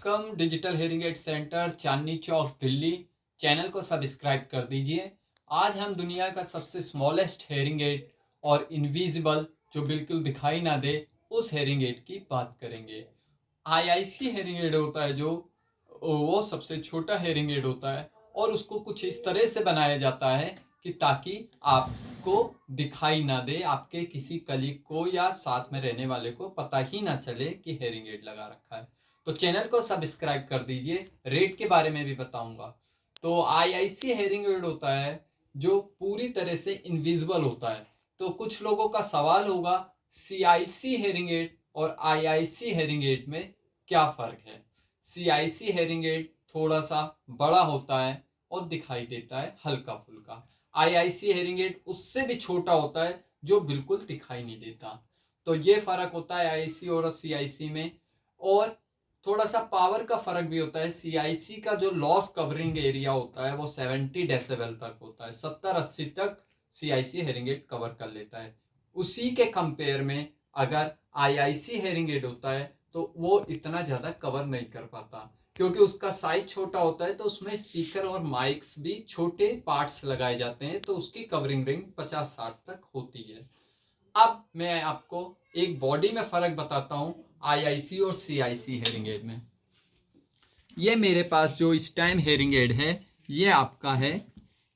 Welcome digital hearing aid centre, Chandni Chowk, Delhi. Channel को subscribe कर दीजिए। आज हम दुनिया का सबसे स्मॉलेस्ट हेयरिंग एड और इनविजिबल, जो बिल्कुल दिखाई ना दे, उस हेयरिंग एड की बात करेंगे। आईआईसी हेयरिंग एड होता है जो वो सबसे छोटा हेयरिंग एड होता है और उसको कुछ इस तरह से बनाया जाता है कि ताकि आपको दिखाई ना दे, आपके किसी कलीग को या साथ में रहने वाले को पता ही ना चले कि हेयरिंग एड लगा रखा है। तो चैनल को सब्सक्राइब कर दीजिए। रेट के बारे में भी बताऊंगा। तो आईआईसी हेयरिंग एड होता है जो पूरी तरह से इनविजिबल होता है। तो कुछ लोगों का सवाल होगा, सीआईसी हेयरिंग एड और आईआईसी हेयरिंग एड में क्या फर्क है। सीआईसी हेयरिंग एड थोड़ा सा बड़ा होता है और दिखाई देता है हल्का फुल्का। आईआईसी हेयरिंग एड उससे भी छोटा होता है जो बिल्कुल दिखाई नहीं देता। तो ये फर्क होता है आईआईसी और सीआईसी में। और थोड़ा सा पावर का फर्क भी होता है। सीआईसी का जो लॉस कवरिंग एरिया होता है वो 70 डेसिबल तक होता है, 70-80 तक सीआईसी हेयरिंग एड कवर कर लेता है। उसी के कंपेयर में अगर आईआईसी हेयरिंग एड होता है तो वो इतना ज्यादा कवर नहीं कर पाता, क्योंकि उसका साइज छोटा होता है। तो उसमें स्पीकर और माइक्स भी छोटे पार्ट्स लगाए जाते हैं, तो उसकी कवरिंग रेंज 50-60 तक होती है। अब मैं आपको एक बॉडी में फर्क बताता हूं आईआईसी और सीआईसी हेयरिंग एड में। ये मेरे पास जो इस टाइम हेयरिंग एड है, ये आपका है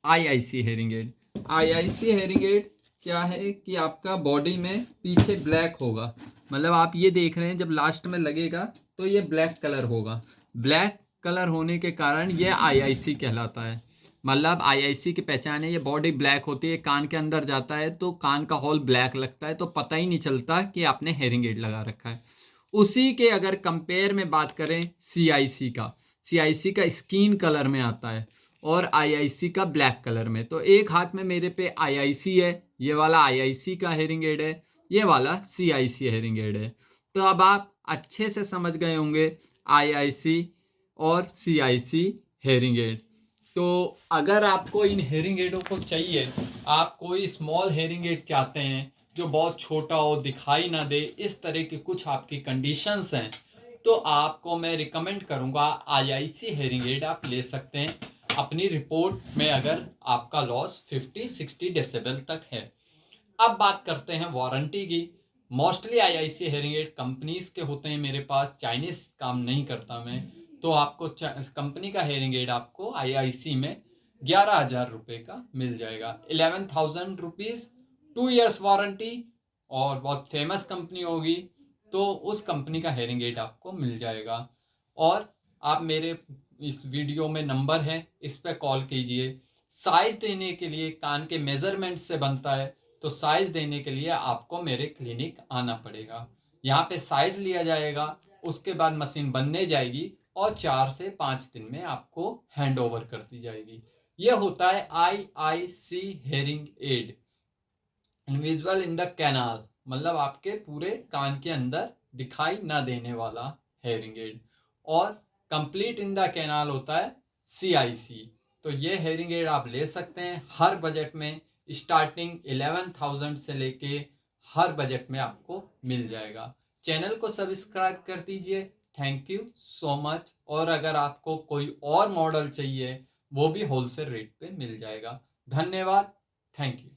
IIC hearing aid. IIC hearing aid क्या है कि आपका बॉडी में पीछे ब्लैक होगा, मतलब आप ये देख रहे हैं जब लास्ट में लगेगा तो ये ब्लैक कलर होगा। ब्लैक कलर होने के कारण ये आईआईसी कहलाता है। मतलब आईआईसी की पहचान है, ये बॉडी ब्लैक होती है, कान के अंदर जाता है तो कान का होल ब्लैक लगता है, तो पता ही नहीं चलता कि आपने हेयरिंग एड लगा रखा है। उसी के अगर कंपेयर में बात करें सीआईसी का स्किन कलर में आता है और आईआईसी का ब्लैक कलर में। तो एक हाथ में मेरे पे आईआईसी है, ये वाला आईआईसी का हेयरिंग एड है, ये वाला सीआईसी हेयरिंग एड है। तो अब आप अच्छे से समझ गए होंगे आईआईसी और सीआईसी हेयरिंग एड। तो अगर आपको इन हेयरिंग एडों को चाहिए, आप कोई स्मॉल हेयरिंग एड चाहते हैं जो बहुत छोटा हो, दिखाई ना दे, इस तरह की कुछ आपकी कंडीशंस हैं, तो आपको मैं रिकमेंड करूंगा आईआईसी हेयरिंग एड आप ले सकते हैं अपनी रिपोर्ट में, अगर आपका लॉस 50-60 डेसिबल तक है। अब बात करते हैं वारंटी की। Mostly IIC hearing aid companies के होते हैं मेरे पास, चाइनीज काम नहीं करता मैं। तो आपको कंपनी का हेयरिंग एड आपको आईआईसी में 11,000 रुपये का मिल जाएगा, 11,000 रुपीज, 2 इयर्स वारंटी। और बहुत फेमस कंपनी होगी तो उस कंपनी का हेयरिंग एड आपको मिल जाएगा। और आप मेरे इस वीडियो में नंबर है, इस पर कॉल कीजिए। साइज देने के लिए कान के मेजरमेंट से बनता है, तो साइज देने के लिए आपको मेरे क्लिनिक आना पड़ेगा। यहाँ पे साइज लिया जाएगा, उसके बाद मशीन बनने जाएगी और 4 से 5 दिन में आपको हैंड ओवर कर दी जाएगी। यह होता है IIC hearing aid, invisible in the canal, मतलब आपके पूरे कान के अंदर दिखाई ना देने वाला हेयरिंग एड। और कंप्लीट इन द कैनाल होता है सीआईसी। तो ये हेयरिंग एड आप ले सकते हैं हर बजट में, स्टार्टिंग 11,000 से लेके हर बजट में आपको मिल जाएगा। चैनल को सब्सक्राइब कर दीजिए। Thank you so much. और अगर आपको कोई और मॉडल चाहिए वो भी होलसेल रेट पे मिल जाएगा। धन्यवाद। Thank you.